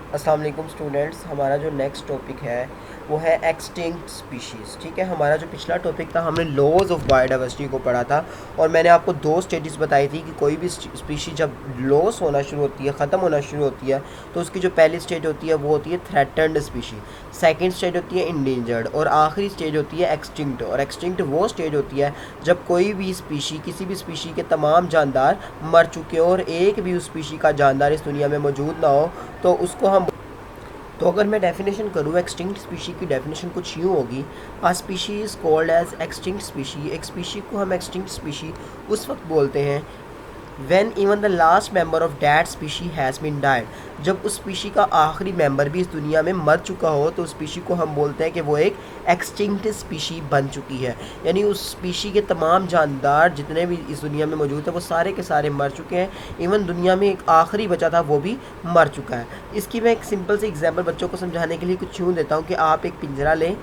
अस्सलाम वालेकुम स्टूडेंट्स। हमारा जो नेक्स्ट टॉपिक है वो है एक्सटिंक्ट स्पीशीज़। ठीक है, हमारा जो पिछला टॉपिक था हमने लॉज ऑफ बायोडाइवर्सिटी को पढ़ा था और मैंने आपको दो स्टेजेस बताई थी कि कोई भी स्पीशी जब लॉस होना शुरू होती है, ख़त्म होना शुरू होती है, तो उसकी जो पहली स्टेज होती है वो होती है थ्रेटन्ड स्पीशी, सेकेंड स्टेज होती है इंडेंजर्ड और आखिरी स्टेज होती है एक्सटिंक्ट। और एक्सटिंक्ट वो स्टेज होती है जब कोई भी स्पीशी, किसी भी स्पीशी के तमाम जानदार मर चुके हो और एक भी उस स्पीशी का जानदार इस दुनिया में मौजूद ना हो, तो उसको हम। तो अगर मैं डेफिनेशन करूँ एक्सटिंक्ट स्पीशी की, डेफिनेशन कुछ यूँ होगी। A species is called as extinct species. एक स्पीशी को हम एक्सटिंक्ट स्पीशी उस वक्त बोलते हैं when even the last member of that species has been died। जब उस स्पीशी का आखिरी मेंबर भी इस दुनिया में मर चुका हो तो उस स्पीशी को हम बोलते हैं कि वो एक एक्सटिंक्ट स्पीशी बन चुकी है। यानी उस स्पीशी के तमाम जानदार जितने भी इस दुनिया में मौजूद है वो सारे के सारे मर चुके हैं। इवन दुनिया में एक आखिरी बचा था वो भी मर चुका है। इसकी मैं एक सिंपल सी एग्जांपल बच्चों को समझाने के लिए कुछ यूँ देता हूँ कि आप एक पिंजरा लें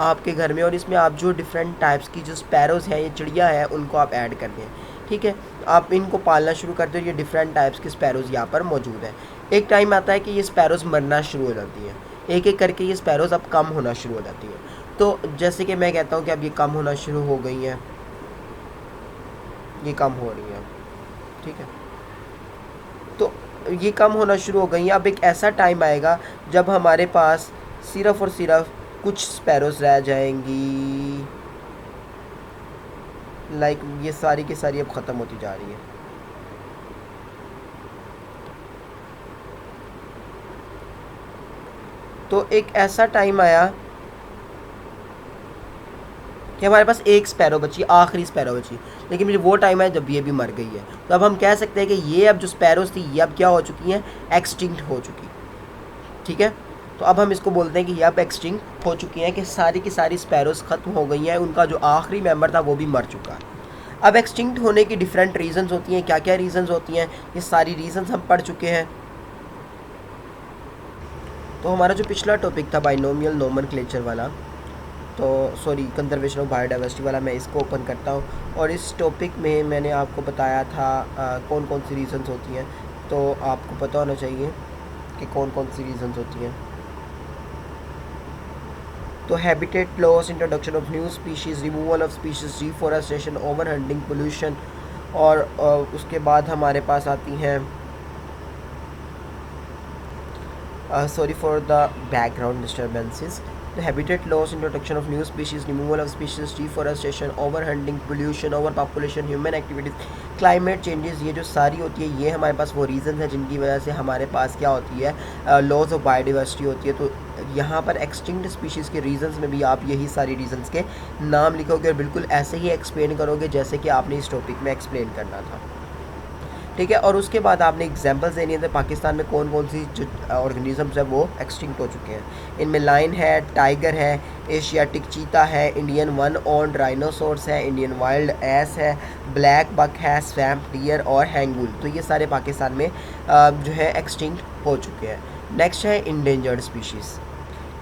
आपके घर में और इसमें आप जो डिफरेंट टाइप्स की जो स्पैरोज़ हैं, ये चिड़िया है, उनको आप ऐड कर दें। ठीक है, आप इनको पालना शुरू कर दो। ये डिफरेंट टाइप्स के स्पैरोज़ यहाँ पर मौजूद हैं। एक टाइम आता है कि ये स्पैरोज़ मरना शुरू हो जाती हैं। एक एक करके ये स्पैरोज़ अब कम होना शुरू हो जाती हैं। तो जैसे कि मैं कहता हूँ कि अब ये कम होना शुरू हो गई हैं, ये कम हो रही हैं। ठीक है, तो ये कम होना शुरू हो गई हैं। अब एक ऐसा टाइम आएगा जब हमारे पास सिर्फ़ और सिर्फ कुछ स्पैरोज़ रह जाएंगी। लाइक ये सारी की सारी अब ख़त्म होती जा रही है। तो एक ऐसा टाइम आया कि हमारे पास एक स्पैरो बची, आखिरी स्पैरो बची, लेकिन फिर वो टाइम आया जब ये भी मर गई है। तो अब हम कह सकते हैं कि ये अब जो स्पैरोज थी ये अब क्या हो चुकी हैं, एक्सटिंक्ट हो चुकी। ठीक है, तो अब हम इसको बोलते हैं कि ये अब एक्सटिंक्ट हो चुकी हैं, कि सारी की सारी स्पैरोज ख़त्म हो गई हैं, उनका जो आखिरी मेंबर था वो भी मर चुका है। अब एक्सटिंक्ट होने की डिफरेंट रीजंस होती हैं। क्या क्या रीजंस होती हैं, ये सारी रीजंस हम पढ़ चुके हैं। तो हमारा जो पिछला टॉपिक था बाइनोमियल नोमेनक्लेचर वाला, तो सॉरी कंजर्वेशन ऑफ बायोडाइवर्सिटी वाला, मैं इसको ओपन करता हूँ और इस टॉपिक में मैंने आपको बताया था कौन कौन सी रीजंस होती हैं। तो आपको पता होना चाहिए कि कौन कौन सी रीजंस होती हैं। तो habitat loss, introduction of new species, removal of species, deforestation, over hunting, pollution, और उसके बाद हमारे पास आती हैं, sorry for the background disturbances। The habitat loss, introduction of new species, removal of species, deforestation, overhunting, pollution, overpopulation, human activities, climate changes, ये जो सारी होती है ये हमारे पास वो रीज़न है जिनकी वजह से हमारे पास क्या होती है, लॉस ऑफ बायोडाइवर्सिटी होती है। तो यहाँ पर एक्सटिंक्ट स्पीशीज़ के रीजंस में भी आप यही सारी रीजंस के नाम लिखोगे और बिल्कुल ऐसे ही एक्सप्लेन करोगे जैसे कि आपने इस टॉपिक में एक्सप्लेन करना था। ठीक है, और उसके बाद आपने एग्जांपल्स देनी है पाकिस्तान में कौन कौन सी जो ऑर्गेनिजम्स है वो एक्सटिंक्ट हो चुके हैं। इनमें लाइन है, टाइगर है, एशियाटिक चीता है, इंडियन वन ऑन राइनोसोर्स है, इंडियन वाइल्ड एस है, ब्लैक बक है, स्वैम्प डियर और हैंगुल। तो ये सारे पाकिस्तान में जो है एक्सटिंक्ट हो चुके हैं। नेक्स्ट है इंडेंजर्ड स्पीशीज़।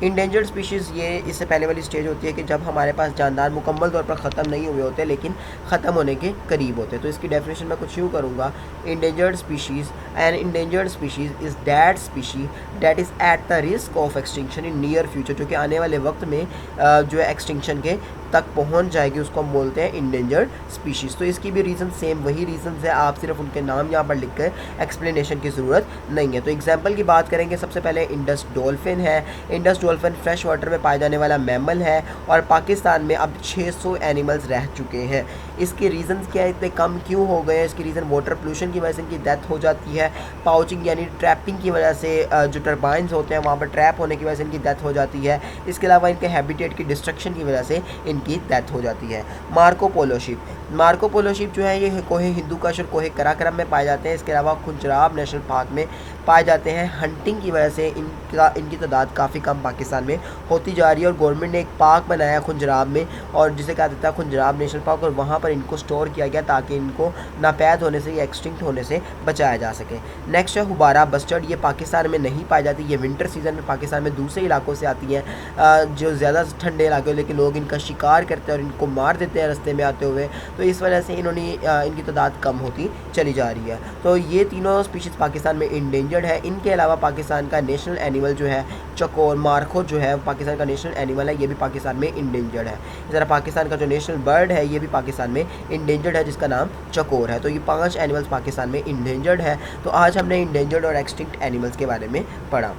इंडेंजर्ड स्पीशीज़ ये इससे पहले वाली स्टेज होती है कि जब हमारे पास जानदार मुकम्मल तौर पर ख़त्म नहीं हुए होते लेकिन ख़त्म होने के करीब होते। तो इसकी डेफिनेशन मैं कुछ यूँ करूँगा। Endangered species, N endangered species is that species that is at the risk of extinction in near future. जो कि आने वाले वक्त में जो है एक्सटिंक्शन के तक पहुंच जाएगी, उसको हम बोलते हैं इंडेंजर्ड स्पीशीज़। तो इसकी भी रीज़न सेम वही रीज़न है, आप सिर्फ उनके नाम यहाँ पर लिख कर एक्सप्लेनेशन की ज़रूरत नहीं है। तो एग्जांपल की बात करेंगे, सबसे पहले इंडस डॉल्फिन है। इंडस डॉल्फिन फ्रेश वाटर में पाया जाने वाला मैमल है और पाकिस्तान में अब 600 एनिमल्स रह चुके हैं। इसके रीज़न क्या है, इतने कम क्यों हो गए? इसकी रीज़न वाटर पोल्यूशन की वजह से इनकी डेथ हो जाती है, पाउचिंग यानी ट्रैपिंग की वजह से जो टर्बाइंस होते हैं वहाँ पर ट्रैप होने की वजह से इनकी डेथ हो जाती है। इसके अलावा इनके हैबिटेट की डिस्ट्रक्शन की वजह से की डेथ हो जाती है। Marco Polo ship, Marco Polo ship जो है ये कोहे हिंदू कश और कोहे कराकरम में पाए जाते हैं। इसके अलावा खुंजराब नेशनल पार्क में पाए जाते हैं। हंटिंग की वजह से इनकी तादाद काफ़ी कम पाकिस्तान में होती जा रही है और गवर्नमेंट ने एक पार्क बनाया खुंजराब में, और जिसे कहा जाता है खुंजराब नेशनल पार्क, और वहाँ पर इनको स्टोर किया गया ताकि इनको नापैद होने से या एक्सटिंक्ट होने से बचाया जा सके। नेक्स्ट है हुबारा बस्टर्ड। ये पाकिस्तान में नहीं पाई जाती, ये विंटर सीजन में पाकिस्तान में दूसरे इलाकों से आती हैं जो ज़्यादा ठंडे इलाके, लेकिन लोग इनका शिकार करते हैं और इनको मार देते हैं रास्ते में आते हुए। तो इस वजह से इनकी तादाद कम होती चली जा रही है। तो ये तीनों स्पीशीज़ पाकिस्तान में इंडेंजर्ड इंडेंजर्ड है। इनके अलावा पाकिस्तान का नेशनल एनिमल जो है चकोर मार्खो जो है पाकिस्तान का नेशनल एनिमल है, ये भी पाकिस्तान में इंडेंजर्ड है। इस तरह पाकिस्तान का जो नेशनल बर्ड है ये भी पाकिस्तान में इंडेंजर्ड है, जिसका नाम चकोर है। तो ये 5 एनिमल्स पाकिस्तान में इंडेंजर्ड है। तो आज हमने इंडेंजर्ड और एक्सटिंक्ट एनिमल्स के बारे में पढ़ा।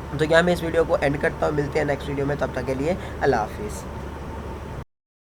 तो यहाँ मैं इस वीडियो को एंड करता हूँ, मिलते हैं नेक्स्ट वीडियो में, तब तक के लिए अल्लाह हाफिज़।